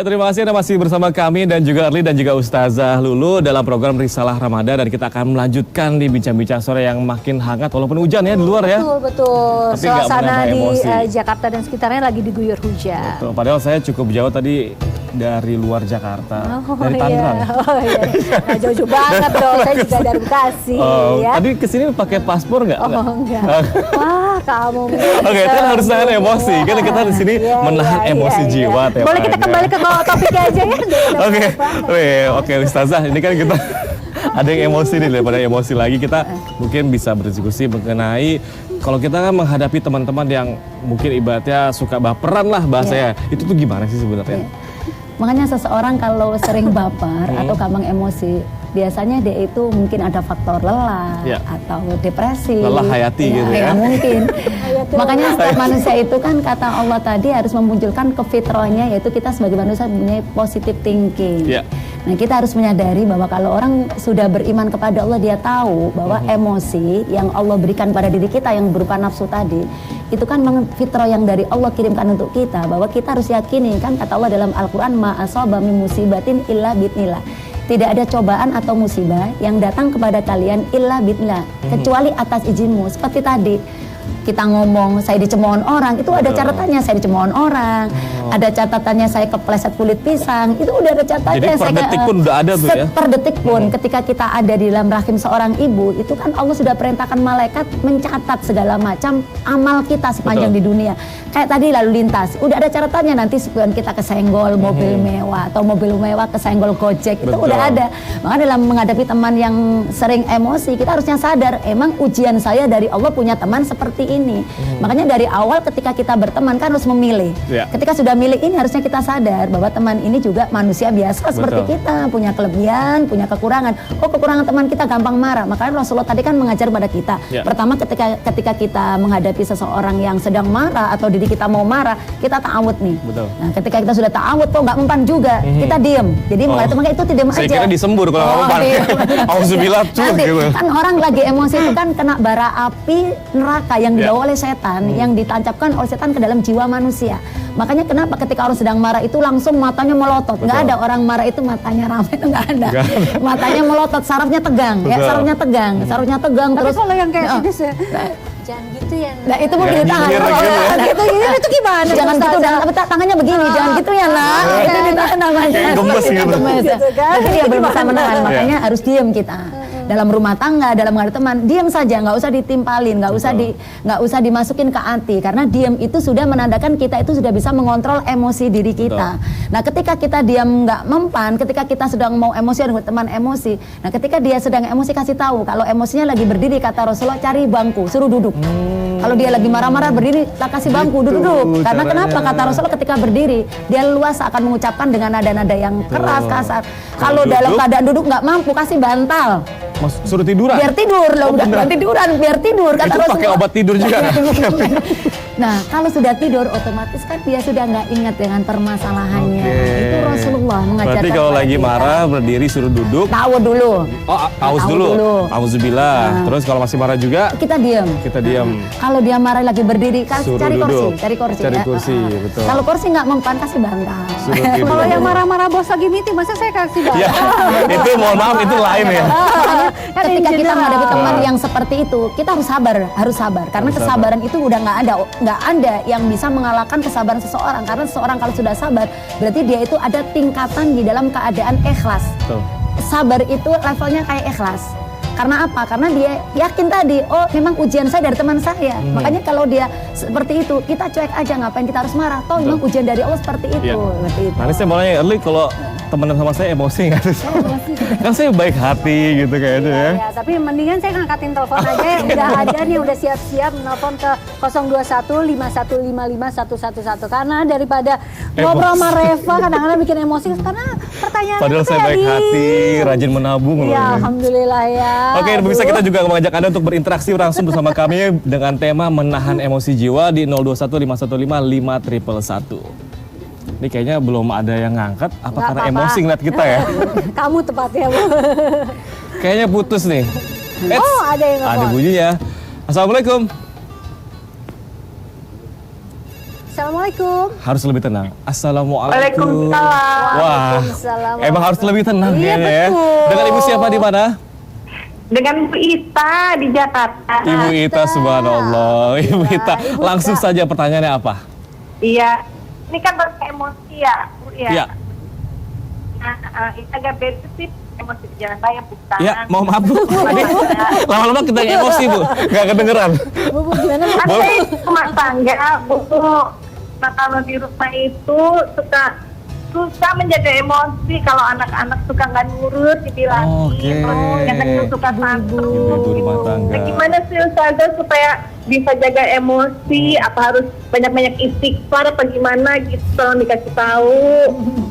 Ya, terima kasih Anda masih bersama kami dan juga Erli dan juga Ustazah Lulu dalam program Risalah Ramadan, dan kita akan melanjutkan di bincang-bincang sore yang makin hangat walaupun hujan ya di luar ya. Betul. Tapi nggak Suasana di emosi. Jakarta dan sekitarnya lagi diguyur hujan. Betul, padahal saya cukup jauh tadi dari luar Jakarta, dari iya. Tangerang. Nah, jauh-jauh banget dong, saya juga dari Bekasi. Ya. Tadi kesini pakai paspor nggak? Enggak. Wah, kamu. Oke, kan harus nahan emosi. Kan kita di sini menahan emosi jiwa. Boleh kita kembali ke bawah topiknya aja ya. Oke, Ustazah, ini kan kita ada yang emosi nih, daripada emosi lagi kita mungkin bisa berdiskusi mengenai kalau kita kan menghadapi teman-teman yang mungkin ibaratnya suka baperan lah bahasanya, itu tuh gimana sih sebenarnya? Makanya seseorang kalau sering baper atau gampang emosi, biasanya dia itu mungkin ada faktor lelah atau depresi. Lelah hayati gitu ya. Mungkin. Makanya setiap manusia itu kan kata Allah tadi harus memunculkan kefitrahnya, yaitu kita sebagai manusia mempunyai positive thinking. Nah, kita harus menyadari bahwa kalau orang sudah beriman kepada Allah, dia tahu bahwa emosi yang Allah berikan pada diri kita yang berupa nafsu tadi, itu kan fitrah yang dari Allah kirimkan untuk kita, bahwa kita harus yakini, kan kata Allah dalam Al-Quran, ma asaba min musibatin illa bidnillah. Tidak ada cobaan atau musibah yang datang kepada kalian illa bidnillah, kecuali atas izinmu. Seperti tadi kita ngomong saya dicemooh orang, itu ada catatannya, saya dicemooh orang, ada catatannya saya kepleset kulit pisang, itu udah ada catatannya. Jadi per detik pun udah ada tuh ya? Per detik pun, ketika kita ada di dalam rahim seorang ibu, itu kan Allah sudah perintahkan malaikat mencatat segala macam amal kita sepanjang di dunia. Kayak tadi lalu lintas, udah ada catatannya, nanti sebelum kita kesenggol mobil mewah atau mobil mewah kesenggol Gojek, itu udah ada. Maka dalam menghadapi teman yang sering emosi, kita harusnya sadar, emang ujian saya dari Allah punya teman seperti ini. Makanya dari awal ketika kita berteman kan harus memilih. Ketika sudah milih ini, harusnya kita sadar bahwa teman ini juga manusia biasa seperti kita, punya kelebihan, punya kekurangan. Oh, kekurangan teman kita gampang marah. Makanya Rasulullah tadi kan mengajar pada kita. Pertama, ketika kita menghadapi seseorang yang sedang marah atau diri kita mau marah, kita ta'awud nih. Nah, ketika kita sudah ta'awud kok nggak mempan juga, kita diem. Jadi menghadapi teman itu diam aja. Saya kira disembur kalau nggak mempan. Auzubillah tuh gitu. Kan orang lagi emosi itu kan kena bara api neraka yang dibawa oleh setan, yang ditancapkan oleh setan ke dalam jiwa manusia. Makanya kenapa ketika orang sedang marah itu langsung matanya melotot. Nggak ada orang marah itu matanya ramai, itu nggak ada. Matanya melotot, sarafnya tegang, sarafnya tegang. Tapi Terus kalau yang kayak gitu jangan gitu ya. Nah, itu mau ditahan. Gitu itu gimana? Jangan gitu, dan tangannya begini, jangan gitu ya nak. Itu ditahan namanya. Gemes gitu. Tapi dia belum bisa menahan, makanya harus diam kita. Dalam rumah tangga, dalam menghadapi teman, diam saja, nggak usah ditimpalin, nggak usah dimasukin ke hati, karena diam itu sudah menandakan kita itu sudah bisa mengontrol emosi diri kita. Nah, ketika kita diam nggak mempan, ketika kita sedang mau emosi dengan teman emosi, nah ketika dia sedang emosi kasih tahu kalau emosinya lagi berdiri, kata Rasulullah cari bangku, suruh duduk. Kalau dia lagi marah-marah berdiri, tak kasih bangku, duduk. Karena kenapa? Kata Rasulullah ketika berdiri, dia luas akan mengucapkan dengan nada-nada yang keras, kasar. Kalau dalam keadaan duduk nggak mampu, kasih bantal. Suruh tiduran? Biar tidur loh, udah tiduran, biar tidur. Kata itu pakai obat tidur juga? Nah, kalau sudah tidur, otomatis kan dia sudah nggak ingat dengan permasalahannya. Itu Rasulullah mengajarkan. Berarti kalau lagi marah, berdiri suruh duduk. Ta'awud dulu. Oh, aus dulu. Auzubillah. Terus kalau masih marah juga? Kita diam. Kalau dia marah lagi berdiri, cari kursi. Betul. Kalau kursi nggak mempan, kasih bantal. Kalau yang marah-marah bos lagi meeting, masa saya kasih bantal? Itu mohon maaf, itu lain ya. Ketika kita menghadapi teman yang seperti itu, kita harus sabar. Karena kesabaran itu udah nggak ada yang bisa mengalahkan kesabaran seseorang. Karena seseorang kalau sudah sabar, berarti dia itu ada tingkatan di dalam keadaan ikhlas. Sabar itu levelnya kayak ikhlas. Karena apa? Karena dia yakin tadi, oh memang ujian saya dari teman saya. Makanya kalau dia seperti itu, kita cuek aja, ngapain kita harus marah? Toh memang ujian dari Allah seperti itu. Nanti saya mau nanya, Erli, kalau temenan sama saya emosi nggak sih? Kan saya baik hati gitu kayaknya ya. Tapi mendingan saya ngangkatin telepon aja, udah ada nih, udah siap-siap menelpon ke 021-5155-111 karena daripada ngobrol sama Reva kadang-kadang bikin emosi karena pertanyaan. Padahal saya baik hati, rajin menabung. Ya, alhamdulillah ya. Oke, pemirsa, kita juga mengajak Anda untuk berinteraksi langsung bersama kami dengan tema menahan emosi jiwa di 0215155111. Ini kayaknya belum ada yang ngangkat, karena emosi ngeliat kita ya? Kamu tepatnya, Bu. Kayaknya putus nih. Oh, ada yang ngepon. Ada bunyinya. Assalamualaikum. Assalamualaikum. Harus lebih tenang. Assalamualaikum. Waalaikumsalam. Wah, Waalaikumsalam. emang harus lebih tenang Iya, kayaknya ya. betul. Dengan ibu siapa di mana? Dengan Bu Ita di Jakarta. Ibu Ita, subhanallah. Ibu Ita, Ibu langsung Ita. saja pertanyaannya apa? Iya. Ini kan emosi ya, Bu ya. Iya. Nah, Ita agak beda sih emosi di jalan raya bukan. Ya, mau maaf Bu. Tadi lama-lama kita emosi Bu, nggak kedengeran. Bu, gimana Bu? Kan saya rumah tangga, Bu. Nah, kalau di rumah itu susah menjaga emosi kalau anak-anak suka nggak nurut dibilangin, Oke. terus yang kecil suka tantrum. Ibu-ibu rumah tangga. Nah, gimana sih Ustazah supaya bisa jaga emosi? Apa harus banyak-banyak istighfar apa gimana gitu? Tolong dikasih tahu.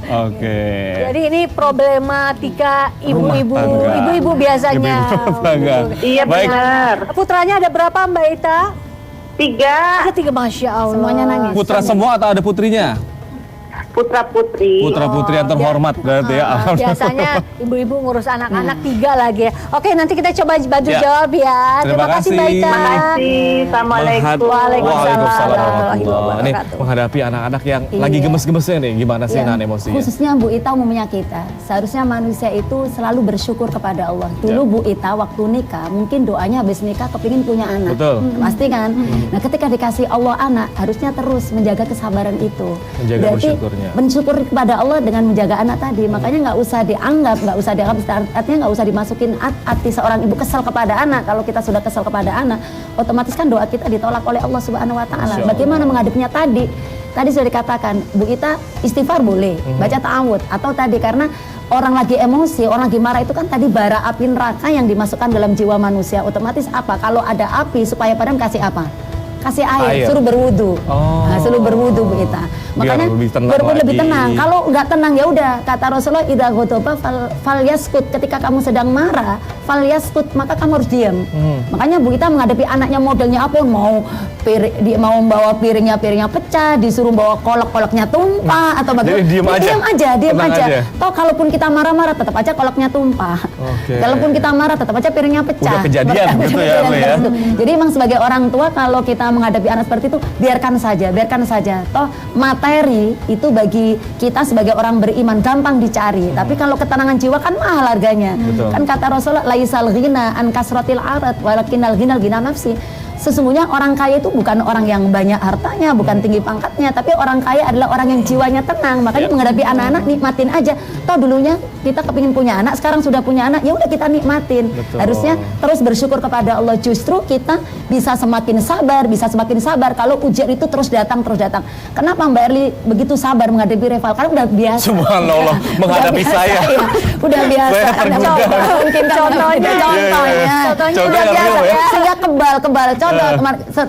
Oke. Jadi ini problematika ibu-ibu, Rumah tangga. ibu-ibu biasanya. Ibu-ibu rumah tangga. Iya Baik. benar. Putranya ada berapa Mbak Ita? 3 Ada 3, Masya Allah. Semuanya nangis. Putra semua atau ada putrinya? putra-putri. Putra-putri yang terhormat berarti ya. Biasanya ibu-ibu ngurus anak-anak 3 lagi ya. Oke, nanti kita coba bantu Ya. jawab ya. Terima kasih. Mbak Ita. Terima kasih. Assalamualaikum. Waalaikumsalam warahmatullahi warahmatullahi Ini wabarakatuh. menghadapi anak-anak yang Iya. lagi gemes-gemesnya nih, gimana sih Ya, nahan emosinya? khususnya Bu Ita umumnya kita. Seharusnya manusia itu selalu bersyukur kepada Allah. Dulu Ya. Bu Ita waktu nikah, mungkin doanya habis nikah kepingin punya anak. Betul. Pasti kan? Nah, ketika dikasih Allah anak, harusnya terus menjaga kesabaran itu. Menjaga Berarti bersyukurnya. bersyukur kepada Allah dengan menjaga anak tadi. Makanya nggak usah dianggap, artinya nggak usah dimasukin hati seorang ibu kesal kepada anak. Kalau kita sudah kesal kepada anak, otomatis kan doa kita ditolak oleh Allah Subhanahu Wa Taala. Masya Allah. Bagaimana menghadapinya tadi? Tadi sudah dikatakan, Bu Ita istighfar boleh, baca ta'awud, atau tadi karena orang lagi emosi, orang lagi marah itu kan tadi bara api neraka yang dimasukkan dalam jiwa manusia. Otomatis apa? Kalau ada api supaya padam kasih apa? Kasih air, Air. suruh berwudu. Oh. Nah, suruh berwudu Bu Ita. Biar Makanya lebih tenang biarpun lebih lagi. tenang. Kalau nggak tenang ya udah, kata Rasulullah idza ghadaba fal yaskut, ketika kamu sedang marah, fal yaskut, maka kamu harus diam. Makanya Bu Ita menghadapi anaknya modelnya apa, dia mau bawa piringnya pecah, disuruh bawa kolak-kolaknya tumpah atau bagaimana. Jadi diem Ya, aja. diam Tenang aja. aja. Toh kalaupun kita marah-marah tetap aja kolaknya tumpah. Oke. Kalaupun kita marah tetap aja piringnya pecah. Udah kejadian gitu ya, Bu, ya. Jadi emang sebagai orang tua kalau kita menghadapi anak seperti itu biarkan saja. Toh materi itu bagi kita sebagai orang beriman gampang dicari. Tapi kalau ketenangan jiwa kan mahal harganya. Betul. Kan kata Rasulullah laisal ghina an kasratil arad walakinnal ghinal ghina nafsi. Sesungguhnya orang kaya itu bukan orang yang banyak hartanya, bukan tinggi pangkatnya, tapi orang kaya adalah orang yang jiwanya tenang. Makanya Ya. menghadapi anak-anak nikmatin aja. Toh dulunya kita kepingin punya anak, sekarang sudah punya anak, ya udah kita nikmatin. Betul. Harusnya terus bersyukur kepada Allah. Justru kita bisa semakin sabar kalau ujian itu terus datang. Kenapa Mbak Erli begitu sabar menghadapi rival? Karena udah biasa. Subhanallah, menghadapi Udah biasa, saya. ya. Udah biasa. Saya Ada tergugah. contoh, mungkin Contohnya. contohnya. Contohnya Udah Rio, biasa, ya. sehingga kebal. Contoh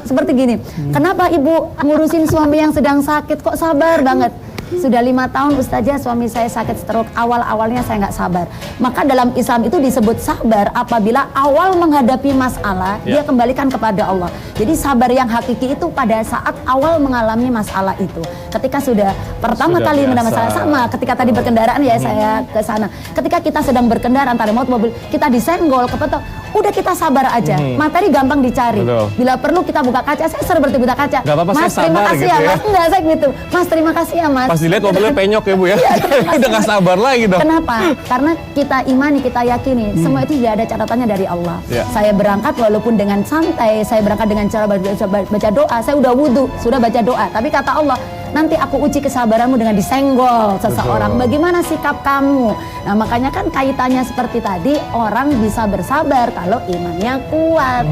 seperti gini. Kenapa ibu ngurusin suami yang sedang sakit kok sabar banget? Sudah 5 tahun Ustazah suami saya sakit stroke. Awalnya saya nggak sabar. Maka dalam Islam itu disebut sabar apabila awal menghadapi masalah Ya. dia kembalikan kepada Allah. Jadi sabar yang hakiki itu pada saat awal mengalami masalah itu. Ketika sudah pertama Sudah kali biasa. mendapat masalah, sama ketika tadi berkendaraan ya saya ke sana. Ketika kita sedang berkendara antara mobil kita disenggol kepetok, udah kita sabar aja. Materi gampang dicari. Betul. Bila perlu kita buka kaca, saya seperti buka kaca. Nggak apa-apa, Mas saya terima sabar kasih gitu ya ya. Mas. Enggak saya gitu. Mas terima kasih ya Mas. Pas dilihat mobilnya penyok ya Bu ya. Udah gak sabar lagi dong. Kenapa? Karena kita imani, kita yakini semua itu tidak ada catatannya dari Allah. Ya. Saya berangkat walaupun dengan santai, saya berangkat dengan cara baca doa, saya udah wudhu, sudah baca doa. Tapi kata Allah, nanti aku uji kesabaranmu dengan disenggol seseorang. Betul. Bagaimana sikap kamu? Nah makanya kan kaitannya seperti tadi, orang bisa bersabar kalau imannya kuat.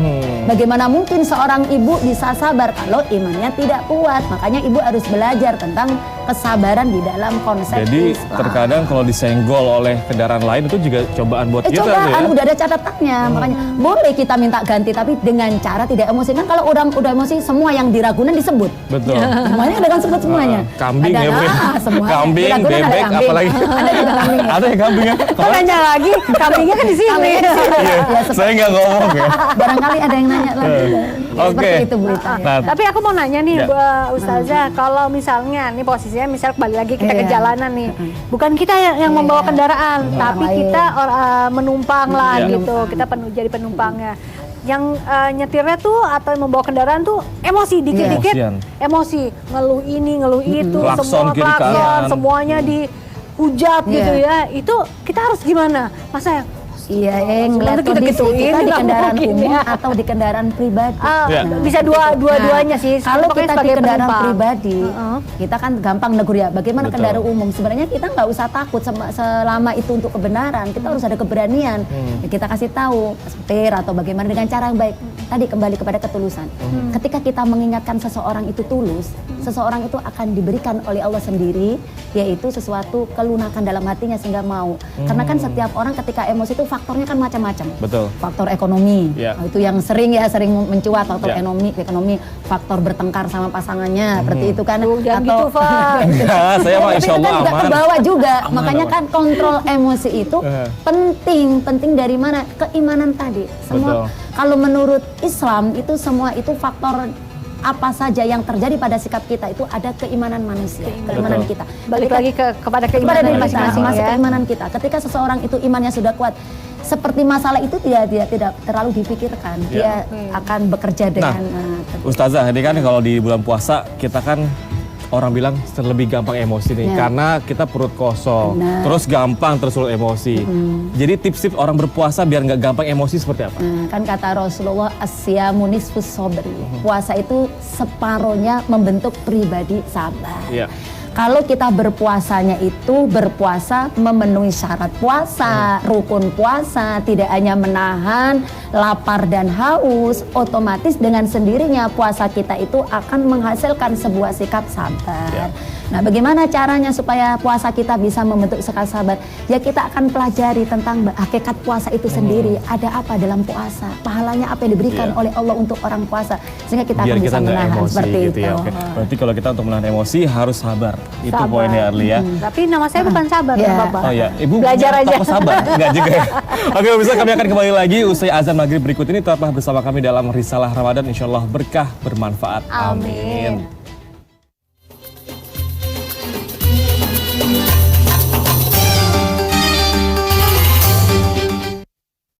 Bagaimana mungkin seorang ibu bisa sabar kalau imannya tidak kuat? Makanya ibu harus belajar tentang kesabaran di dalam konsep Jadi Islam. terkadang kalau disenggol oleh kendaraan lain itu juga cobaan buat kita tuh Cobaan ya. udah ada catatannya, makanya boleh kita minta ganti tapi dengan cara tidak emosi. Kan kalau orang udah emosi semua yang di Ragunan disebut. Betul. Semuanya ada kan sebut semuanya. Kambing Ada, ya Bu ya. semuanya. Kambing, Di Ragunan ada bebek, kambing. apalagi. Ada juga kambing. Ada ya kambingnya. Kok nanya lagi? Kambingnya kan di sini. Kambingnya di sini. Iya, Ya, seperti- saya nggak ngomong ya. Barangkali ada yang nanya lagi. Ya, Oke. Seperti itu Bu Ita. Nah, Tapi aku mau nanya nih, Ya. Bu Ustazah, kalau misalnya nih posisinya misal kembali lagi kita ke Iya. jalanan nih, bukan kita yang membawa kendaraan, Orang tapi lain. kita menumpang lah Iya. gitu, kita jadi penumpangnya. yang nyetirnya tuh atau yang membawa kendaraan tuh emosi dikit-dikit, Emosian. emosi, ngeluh ini, ngeluh itu, Klakson semua kiri klakson, kanan. semuanya dihujat gitu ya. Itu kita harus gimana? Masa ya? Iya, ngeliat Kita kondisi gituin, kita di nggak kendaraan mungkin umum ya. atau di kendaraan pribadi. Ya. Bisa dua-duanya sih. Kalau Pokoknya kita di sebagai kendaraan penumpang. pribadi, kita kan gampang negur ya. Bagaimana Betul. kendaraan umum? Sebenarnya kita nggak usah takut selama itu untuk kebenaran. Kita harus ada keberanian. Ya, kita kasih tahu setir atau bagaimana dengan cara yang baik. Tadi kembali kepada ketulusan. Ketika kita mengingatkan seseorang itu tulus, seseorang itu akan diberikan oleh Allah sendiri, yaitu sesuatu kelunakan dalam hatinya sehingga mau. Karena kan setiap orang ketika emosi itu faktornya kan macam-macam. Betul. Faktor ekonomi, Ya. itu yang sering mencuat, faktor Ya. ekonomi, faktor bertengkar sama pasangannya, seperti itu kan. Jangan gitu, Fa. Enggak, saya mah Tapi insya itu Allah kan juga aman. kebawa juga, Aman, makanya aman. kan kontrol emosi itu penting dari mana? Keimanan tadi. Semua Betul. kalau menurut Islam itu semua itu faktor apa saja yang terjadi pada sikap kita itu ada keimanan manusia, keimanan Kebetul. kita. Balik Ketika- lagi kepada kepada keimanan diri kita, masing-masing masuk ya. keimanan kita. Ketika seseorang itu imannya sudah kuat, seperti masalah itu dia tidak terlalu dipikirkan, dia akan bekerja dengan Ustazah, ini kan kalau di bulan puasa kita kan orang bilang lebih gampang emosi nih Ya. karena kita perut kosong, Benar. terus gampang tersulut emosi. Jadi tips-tips orang berpuasa biar nggak gampang emosi seperti apa? kan kata Rasulullah asyamu nisfus sabri. Puasa itu separohnya membentuk pribadi sabar. Iya. Kalau kita berpuasanya itu berpuasa memenuhi syarat puasa, rukun puasa, tidak hanya menahan lapar dan haus, otomatis dengan sendirinya puasa kita itu akan menghasilkan sebuah sikap sabar. Ya. Nah, bagaimana caranya supaya puasa kita bisa membentuk sikap sabar? Ya kita akan pelajari tentang hakikat puasa itu sendiri. Ada apa dalam puasa? Pahalanya apa yang diberikan Ya. oleh Allah untuk orang puasa? Sehingga kita Biar akan kita bisa nggak menahan emosi seperti gitu itu. ya. Oke. Berarti kalau kita untuk menahan emosi harus sabar. Itu Sabar. poinnya Arli ya. Tapi nama saya bukan sabar, Ya. Bapak. Oh ya, Ibu Belajar punya aja. tokoh sabar? Enggak juga ya. Oke, pemirsa, kami akan kembali lagi usai azan maghrib berikut ini. Tetaplah bersama kami dalam Risalah Ramadan. Insyaallah berkah, bermanfaat. Amin.